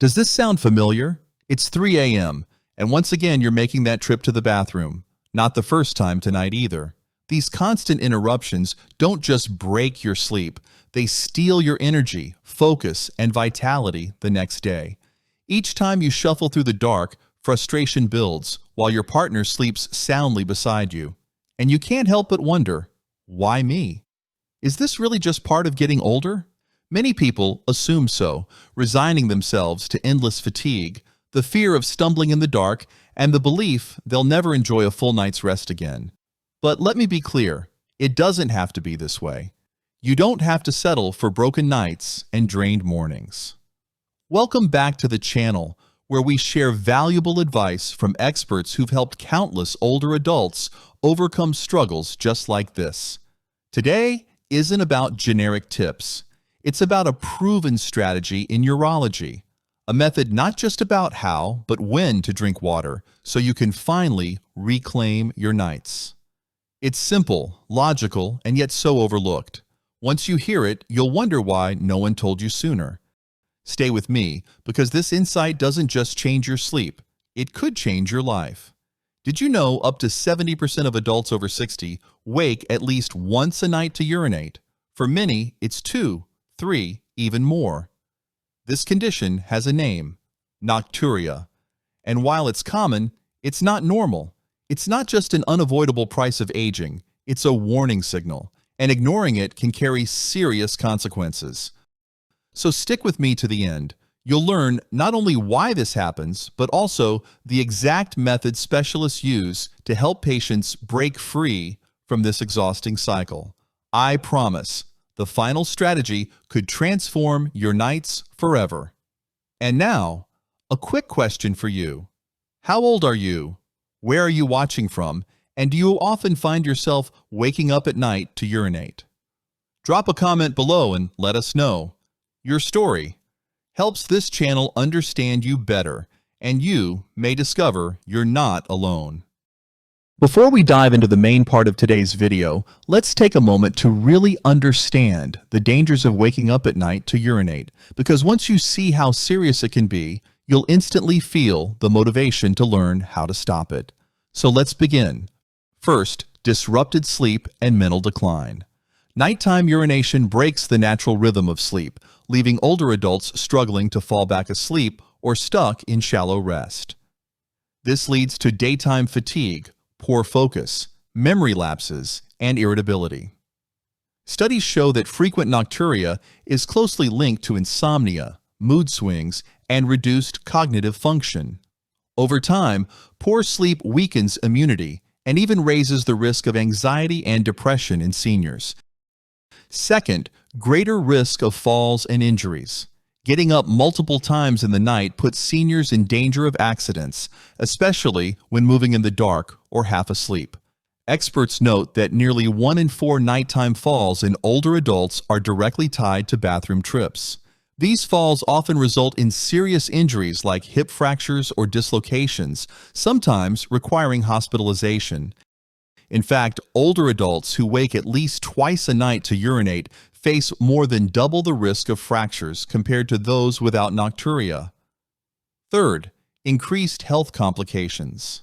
Does this sound familiar? It's 3 a.m., and once again you're making that trip to the bathroom. Not the first time tonight either. These constant interruptions don't just break your sleep, they steal your energy, focus, and vitality the next day. Each time you shuffle through the dark, frustration builds while your partner sleeps soundly beside you. And you can't help but wonder, why me? Is this really just part of getting older? Many people assume so, resigning themselves to endless fatigue, the fear of stumbling in the dark, and the belief they'll never enjoy a full night's rest again. But let me be clear, it doesn't have to be this way. You don't have to settle for broken nights and drained mornings. Welcome back to the channel, where we share valuable advice from experts who've helped countless older adults overcome struggles just like this. Today isn't about generic tips. It's about a proven strategy in urology, a method not just about how, but when to drink water so you can finally reclaim your nights. It's simple, logical, and yet so overlooked. Once you hear it, you'll wonder why no one told you sooner. Stay with me, because this insight doesn't just change your sleep, it could change your life. Did you know up to 70% of adults over 60 wake at least once a night to urinate? For many, it's 2, 3, even more. This condition has a name, nocturia. And while it's common, it's not normal. It's not just an unavoidable price of aging, it's a warning signal, and ignoring it can carry serious consequences. So stick with me to the end. You'll learn not only why this happens, but also the exact method specialists use to help patients break free from this exhausting cycle. I promise, the final strategy could transform your nights forever. And now, a quick question for you. How old are you? Where are you watching from? And do you often find yourself waking up at night to urinate? Drop a comment below and let us know. Your story helps this channel understand you better, and you may discover you're not alone. Before we dive into the main part of today's video, let's take a moment to really understand the dangers of waking up at night to urinate, because once you see how serious it can be, you'll instantly feel the motivation to learn how to stop it. So let's begin. First, disrupted sleep and mental decline. Nighttime urination breaks the natural rhythm of sleep, leaving older adults struggling to fall back asleep or stuck in shallow rest. This leads to daytime fatigue, poor focus, memory lapses, and irritability. Studies show that frequent nocturia is closely linked to insomnia, mood swings, and reduced cognitive function. Over time, poor sleep weakens immunity and even raises the risk of anxiety and depression in seniors. Second, greater risk of falls and injuries. Getting up multiple times in the night puts seniors in danger of accidents, especially when moving in the dark or half asleep. Experts note that nearly 1 in 4 nighttime falls in older adults are directly tied to bathroom trips. These falls often result in serious injuries like hip fractures or dislocations, sometimes requiring hospitalization. In fact, older adults who wake at least twice a night to urinate face more than double the risk of fractures compared to those without nocturia. Third, increased health complications.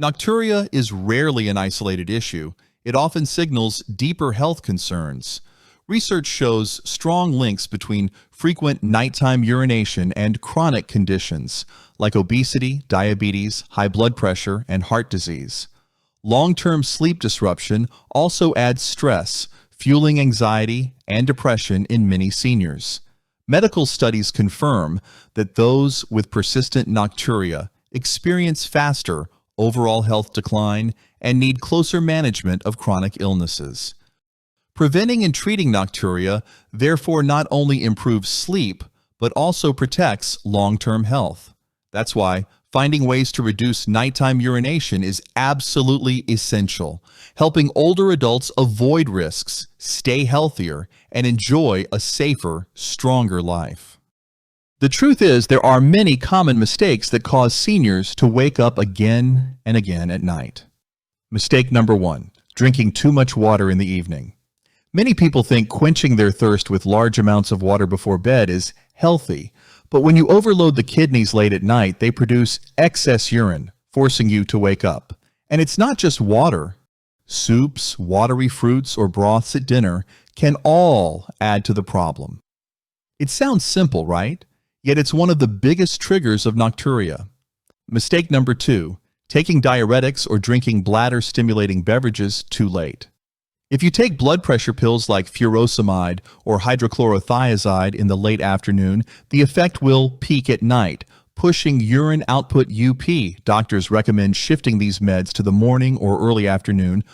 Nocturia is rarely an isolated issue. It often signals deeper health concerns. Research shows strong links between frequent nighttime urination and chronic conditions like obesity, diabetes, high blood pressure, and heart disease. Long-term sleep disruption also adds stress, fueling anxiety and depression in many seniors. Medical studies confirm that those with persistent nocturia experience faster overall health decline and need closer management of chronic illnesses. Preventing and treating nocturia therefore not only improves sleep, but also protects long-term health. That's why finding ways to reduce nighttime urination is absolutely essential, helping older adults avoid risks, stay healthier, and enjoy a safer, stronger life. The truth is, there are many common mistakes that cause seniors to wake up again and again at night. Mistake number 1, drinking too much water in the evening. Many people think quenching their thirst with large amounts of water before bed is healthy, But when you overload the kidneys late at night, they produce excess urine, forcing you to wake up. And it's not just water. Soups, watery fruits, or broths at dinner can all add to the problem. It sounds simple, right? Yet it's one of the biggest triggers of nocturia. Mistake number 2, taking diuretics or drinking bladder-stimulating beverages too late. If you take blood pressure pills like furosemide or hydrochlorothiazide in the late afternoon, the effect will peak at night, pushing urine output UP. Doctors recommend shifting these meds to the morning or early afternoon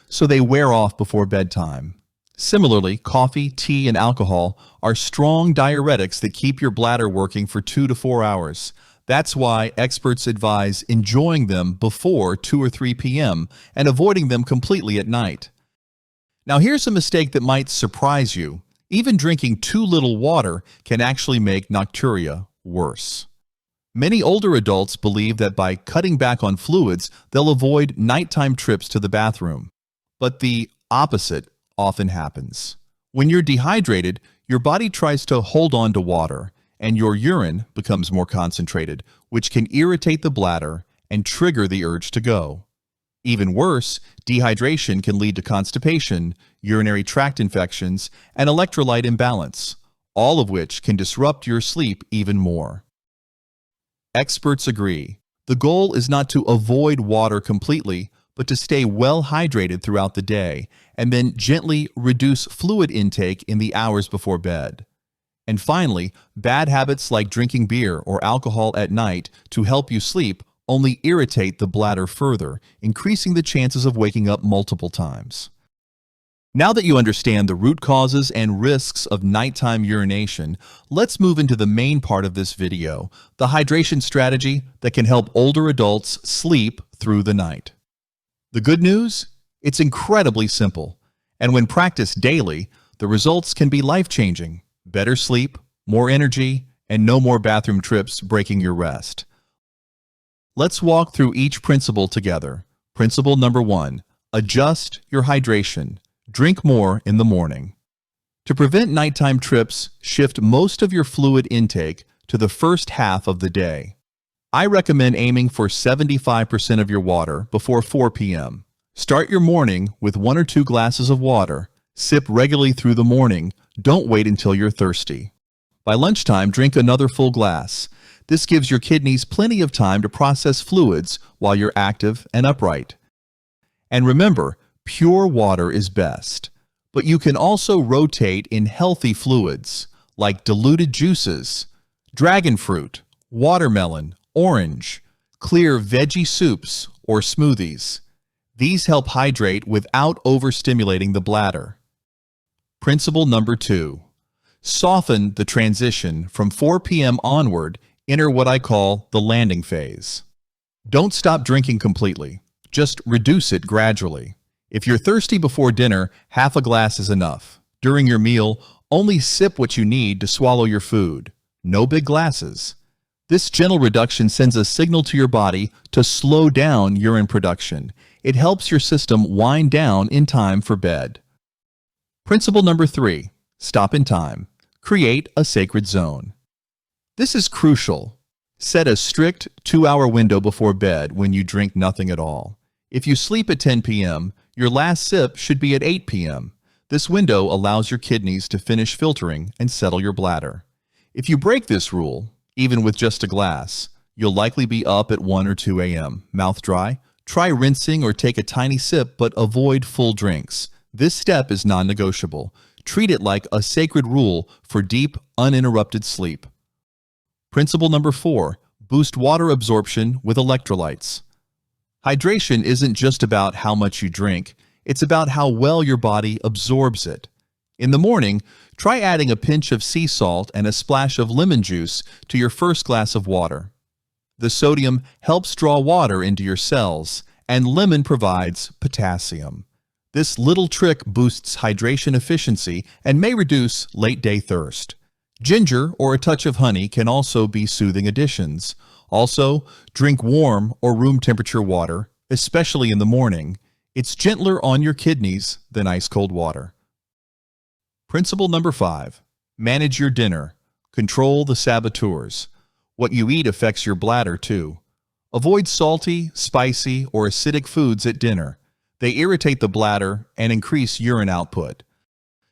so they wear off before bedtime. Similarly, coffee, tea, and alcohol are strong diuretics that keep your bladder working for 2 to 4 hours. That's why experts advise enjoying them before 2 or 3 p.m. and avoiding them completely at night. Now here's a mistake that might surprise you. Even drinking too little water can actually make nocturia worse. Many older adults believe that by cutting back on fluids, they'll avoid nighttime trips to the bathroom. But the opposite often happens. When you're dehydrated, your body tries to hold on to water, and your urine becomes more concentrated, which can irritate the bladder and trigger the urge to go. Even worse, dehydration can lead to constipation, urinary tract infections, and electrolyte imbalance, all of which can disrupt your sleep even more. Experts agree. The goal is not to avoid water completely, but to stay well hydrated throughout the day, and then gently reduce fluid intake in the hours before bed. And finally, bad habits like drinking beer or alcohol at night to help you sleep only irritate the bladder further, increasing the chances of waking up multiple times. Now that you understand the root causes and risks of nighttime urination, let's move into the main part of this video, the hydration strategy that can help older adults sleep through the night. The good news? It's incredibly simple, and when practiced daily, the results can be life-changing. Better sleep, more energy, and no more bathroom trips breaking your rest. Let's walk through each principle together. Principle number 1, adjust your hydration. Drink more in the morning. To prevent nighttime trips, shift most of your fluid intake to the first half of the day. I recommend aiming for 75% of your water before 4 p.m. Start your morning with 1 or 2 glasses of water. Sip regularly through the morning. Don't wait until you're thirsty. By lunchtime, drink another full glass. This gives your kidneys plenty of time to process fluids while you're active and upright. And remember, pure water is best, but you can also rotate in healthy fluids like diluted juices, dragon fruit, watermelon, orange, clear veggie soups, or smoothies. These help hydrate without overstimulating the bladder. Principle number 2. Soften the transition from 4 p.m. onward. Enter what I call the landing phase. Don't stop drinking completely. Just reduce it gradually. If you're thirsty before dinner, half a glass is enough. During your meal, only sip what you need to swallow your food. No big glasses. This gentle reduction sends a signal to your body to slow down urine production. It helps your system wind down in time for bed. Principle number 3. Stop in time. Create a sacred zone. This is crucial. Set a strict 2-hour window before bed when you drink nothing at all. If you sleep at 10 p.m., your last sip should be at 8 p.m. This window allows your kidneys to finish filtering and settle your bladder. If you break this rule, even with just a glass, you'll likely be up at 1 or 2 a.m. Mouth dry? Try rinsing or take a tiny sip, but avoid full drinks. This step is non-negotiable. Treat it like a sacred rule for deep, uninterrupted sleep. Principle number 4, boost water absorption with electrolytes. Hydration isn't just about how much you drink, it's about how well your body absorbs it. In the morning, try adding a pinch of sea salt and a splash of lemon juice to your first glass of water. The sodium helps draw water into your cells, and lemon provides potassium. This little trick boosts hydration efficiency and may reduce late-day thirst. Ginger or a touch of honey can also be soothing additions. Also, drink warm or room temperature water, especially in the morning. It's gentler on your kidneys than ice-cold water. Principle number 5. Manage your dinner. Control the saboteurs. What you eat affects your bladder too. Avoid salty, spicy, or acidic foods at dinner. They irritate the bladder and increase urine output.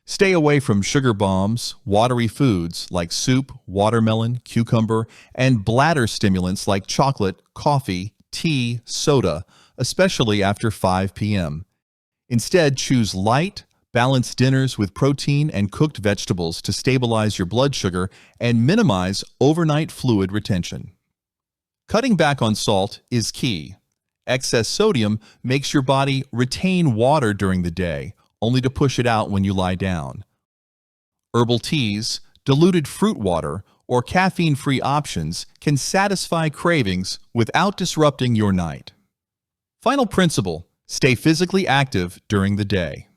Stay away from sugar bombs, watery foods like soup, watermelon, cucumber, and bladder stimulants like chocolate, coffee, tea, soda, especially after 5 p.m. Instead, choose light, balanced dinners with protein and cooked vegetables to stabilize your blood sugar and minimize overnight fluid retention. Cutting back on salt is key. Excess sodium makes your body retain water during the day, only to push it out when you lie down. Herbal teas, diluted fruit water, or caffeine-free options can satisfy cravings without disrupting your night. Final principle: stay physically active during the day.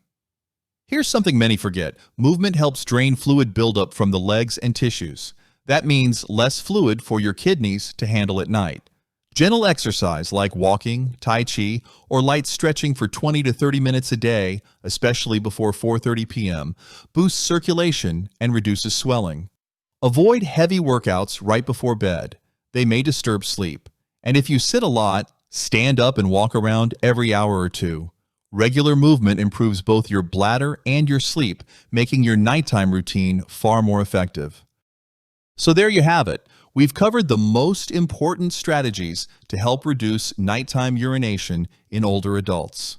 Here's something many forget. Movement helps drain fluid buildup from the legs and tissues. That means less fluid for your kidneys to handle at night. Gentle exercise like walking, tai chi, or light stretching for 20 to 30 minutes a day, especially before 4:30 p.m., boosts circulation and reduces swelling. Avoid heavy workouts right before bed. They may disturb sleep. And if you sit a lot, stand up and walk around every hour or two. Regular movement improves both your bladder and your sleep, making your nighttime routine far more effective. So there you have it. We've covered the most important strategies to help reduce nighttime urination in older adults.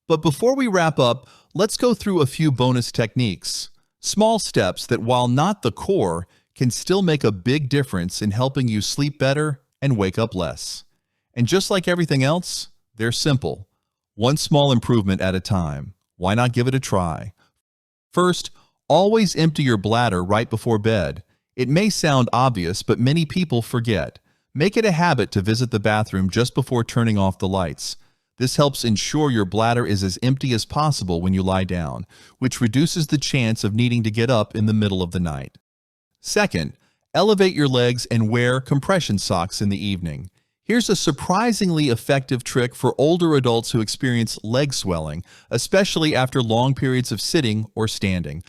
But before we wrap up, let's go through a few bonus techniques. Small steps that, while not the core, can still make a big difference in helping you sleep better and wake up less. And just like everything else, they're simple. One small improvement at a time. Why not give it a try? First, always empty your bladder right before bed. It may sound obvious, but many people forget. Make it a habit to visit the bathroom just before turning off the lights. This helps ensure your bladder is as empty as possible when you lie down, which reduces the chance of needing to get up in the middle of the night. Second, elevate your legs and wear compression socks in the evening. Here's a surprisingly effective trick for older adults who experience leg swelling, especially after long periods of sitting or standing.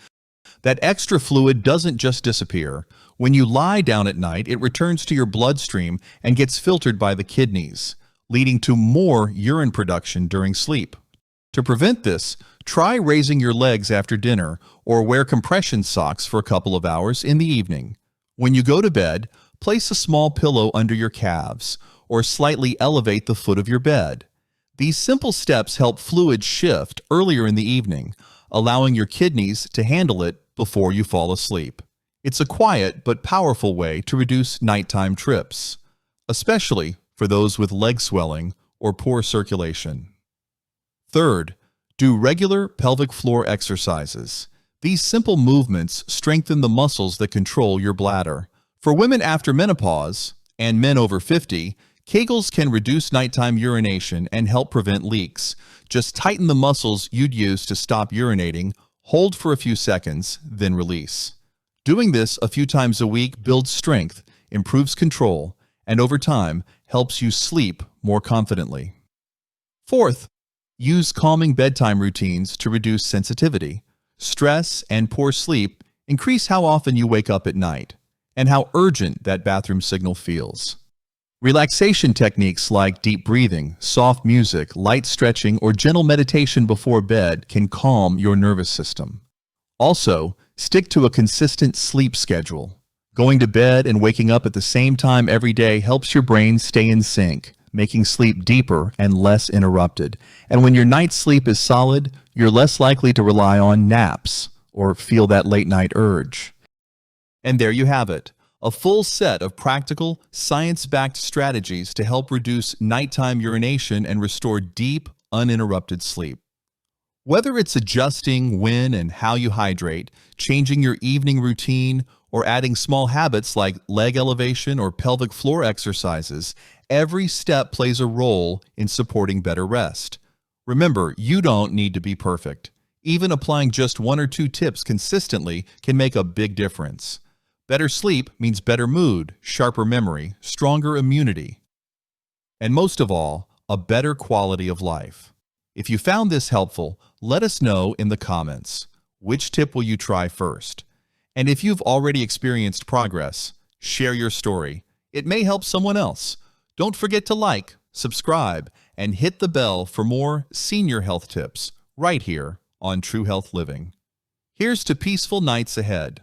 That extra fluid doesn't just disappear. When you lie down at night, it returns to your bloodstream and gets filtered by the kidneys, leading to more urine production during sleep. To prevent this, try raising your legs after dinner or wear compression socks for a couple of hours in the evening. When you go to bed, place a small pillow under your calves or slightly elevate the foot of your bed. These simple steps help fluid shift earlier in the evening, allowing your kidneys to handle it before you fall asleep. It's a quiet but powerful way to reduce nighttime trips, especially for those with leg swelling or poor circulation. Third, do regular pelvic floor exercises. These simple movements strengthen the muscles that control your bladder. For women after menopause and men over 50, Kegels can reduce nighttime urination and help prevent leaks. Just tighten the muscles you'd use to stop urinating, hold for a few seconds, then release. Doing this a few times a week builds strength, improves control, and over time helps you sleep more confidently. Fourth, use calming bedtime routines to reduce sensitivity. Stress and poor sleep increase how often you wake up at night and how urgent that bathroom signal feels. Relaxation techniques like deep breathing, soft music, light stretching, or gentle meditation before bed can calm your nervous system. Also, stick to a consistent sleep schedule. Going to bed and waking up at the same time every day helps your brain stay in sync, making sleep deeper and less interrupted. And when your night's sleep is solid, you're less likely to rely on naps or feel that late-night urge. And there you have it. A full set of practical, science-backed strategies to help reduce nighttime urination and restore deep, uninterrupted sleep. Whether it's adjusting when and how you hydrate, changing your evening routine, or adding small habits like leg elevation or pelvic floor exercises, every step plays a role in supporting better rest. Remember, you don't need to be perfect. Even applying just 1 or 2 tips consistently can make a big difference. Better sleep means better mood, sharper memory, stronger immunity, and most of all, a better quality of life. If you found this helpful, let us know in the comments. Which tip will you try first? And if you've already experienced progress, share your story. It may help someone else. Don't forget to like, subscribe, and hit the bell for more senior health tips right here on True Health Living. Here's to peaceful nights ahead.